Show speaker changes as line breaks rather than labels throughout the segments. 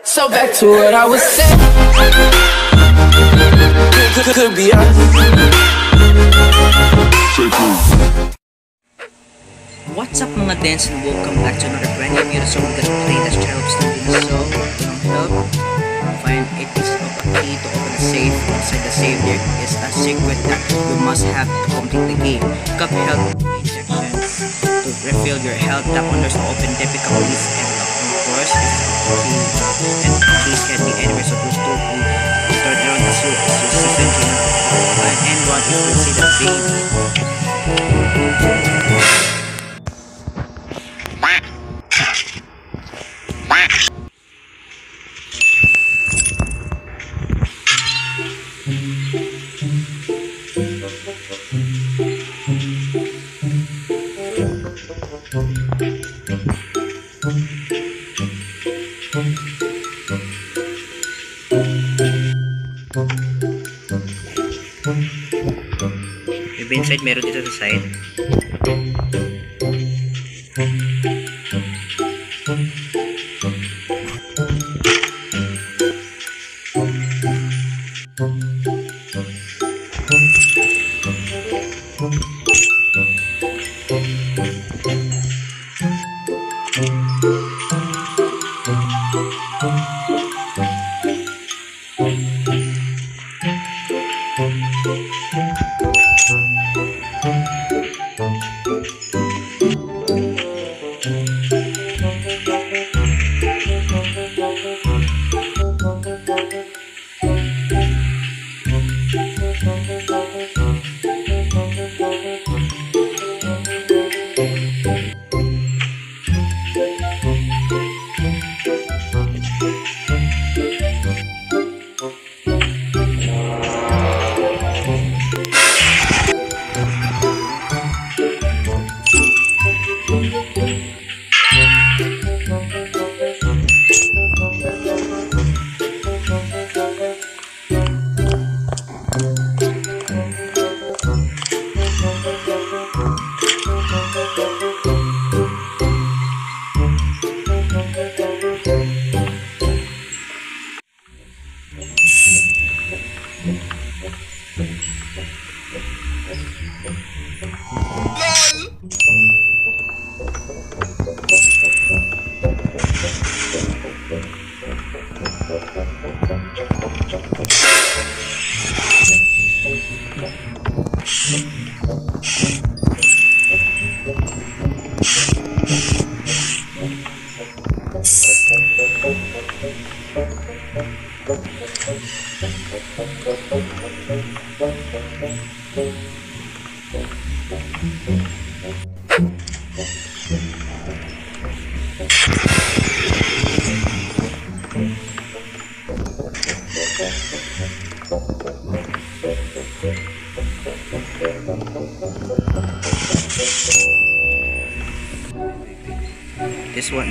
So back to what I was saying. Could be us.
What's up mga dance and welcome back to another brand new video. So we're gonna play the Cherub Studio. So help find a piece of a key to open a safe. Inside the safe there is a secret that you must have to complete the game. Cup health injection to refill your health. Tap on doors to open difficulties and lock on doors. This is a key and keys can be anywhere, so close to you. Turn around as you season and anyone if you see the baby. Yung inside meron dito sa side.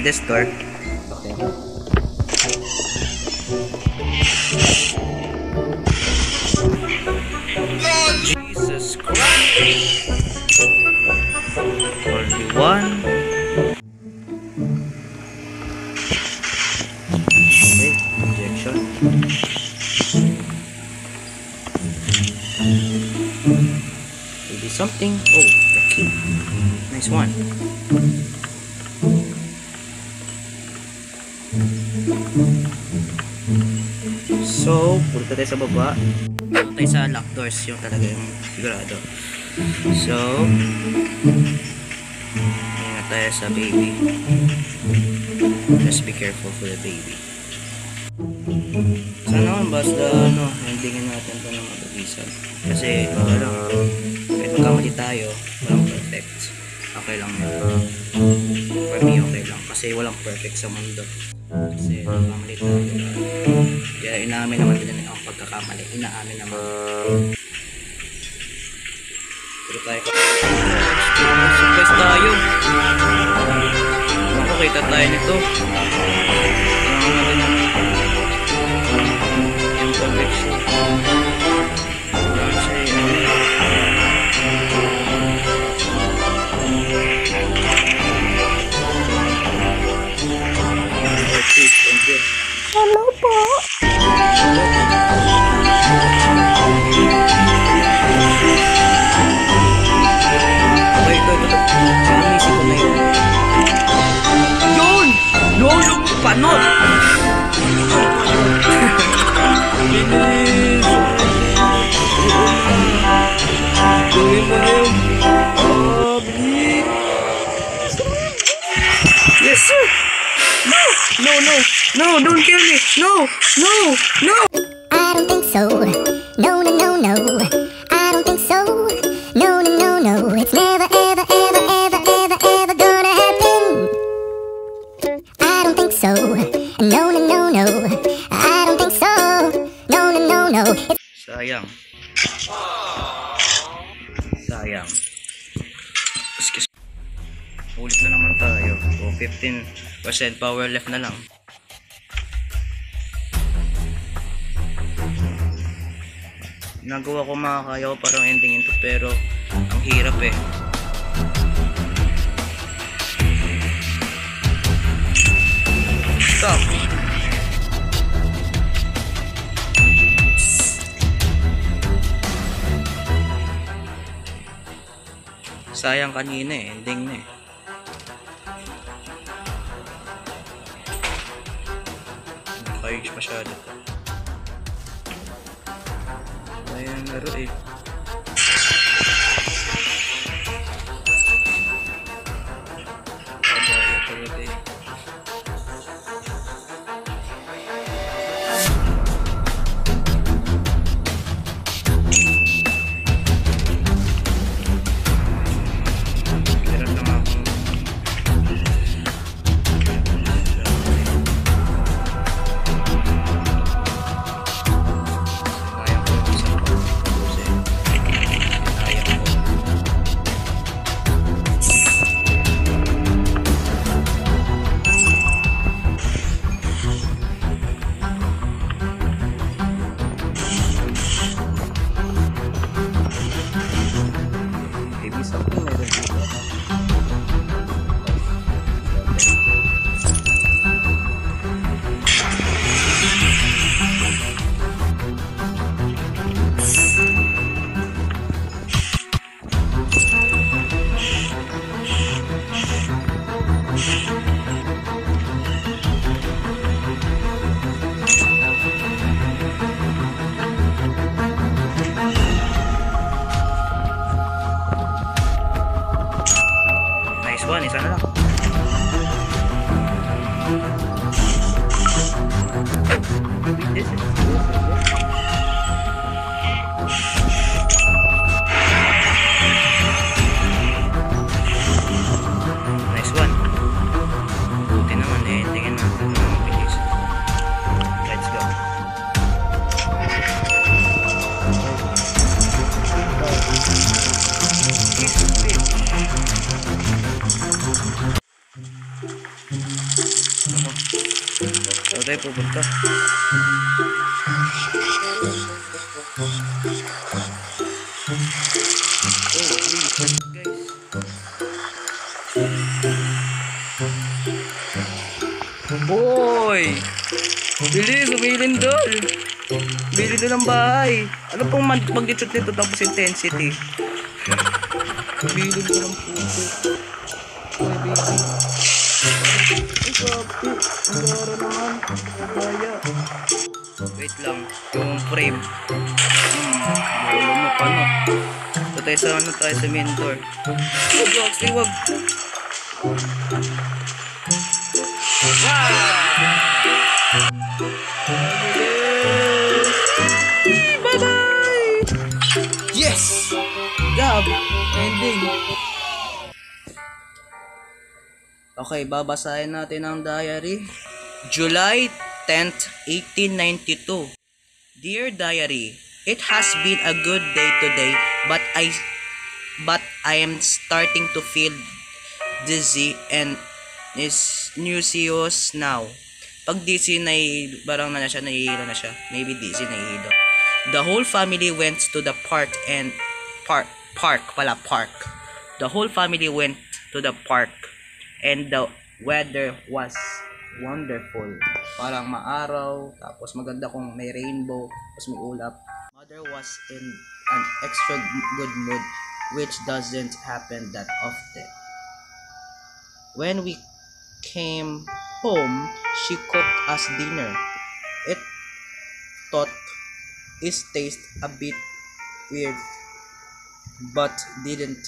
This door. Jesus Christ. Only one. Okay, injection. Maybe something. Oh, the key. Nice one. So, punta tayo sa baba. Punta tayo sa lock doors, yung talaga yung sigurado. So, ingat tayo sa baby. Just be careful for the baby. Sana naman basta endingin natin ito ng mabilisan. Kasi kahit magkamali tayo, walang perfect. Okay lang yun. For me, okay lang. Kasi walang perfect sa mundo. Kasi magkamali tayo. Kaya inaamin naman din ang pagkakamali. Inaamin naman. Pero tayo surprise tayo. Makakita tayo nito. Yung connection.
Hello po.
Okay, ito. Pamisip ko na yun. Yun! Lolo mo panot! Bilis! Gawin mo yun! Bilis! Yes, sir! No, don't kill me! No!
I don't think so. No. I don't think so. No. It's never, ever gonna happen. I don't think so. No. I don't think so. No.
Sayang. Excuse. Ulit na naman tayo. O, 15% power left na lang. Nagawa ko, makakaya ko parang ending ito, pero ang hirap eh. Stop. Sayang kanina eh, ending na eh. Nakayos masyado. Ayan, laro eh. Abaya talaga eh. Meron lang akong one, isa na lang. This is nice one. Buti naman eh, tingin natin ng bilis. Let's go. Saan tayo pupunta? Oh, please, guys. Boy! Bilis, umilindol! Umilindol ng bahay. Ano pong mag-shoot nito tapos intensity? Umilindol ng puso. Boy, baby. Ay, sabi. Ang gara naman. Kagaya. Wait lang. Yung frame. Bolo mo pa no. So tayo sa ano tayo sa main door. Wag. Bye-bye! Yes! Job! Ending. Okay, babasahin natin ang diary. July 10th, 1892. Dear Diary, it has been a good day today, but I am starting to feel dizzy and is nauseous now. Pag dizzy, parang nahihilo na siya. Maybe dizzy, nahihilo. The whole family went to the park. The whole family went to the park and the weather was wonderful. Parang maaraw, tapos maganda kung may rainbow, tapos may ulap. Mother was in an extra good mood, which doesn't happen that often. When we came home, she cooked us dinner. It thought it tasted a bit weird, but didn't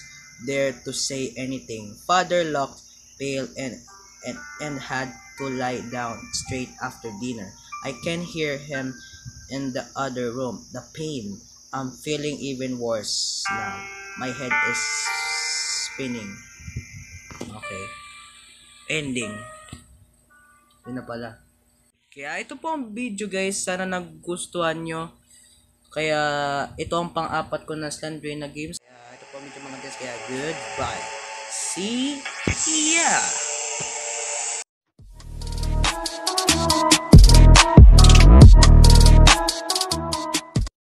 dare to say anything. Father looked pale and had to lie down straight after dinner. I can hear him in the other room. The pain. I'm feeling even worse now. My head is spinning. Okay. Ending. Yun na pala. Kaya ito po ang video guys. Sana nagustuhan nyo. Kaya ito ang pang-apat ko na Slendrina games. Kaya ito po medyo mga guys. Kaya goodbye. See ya!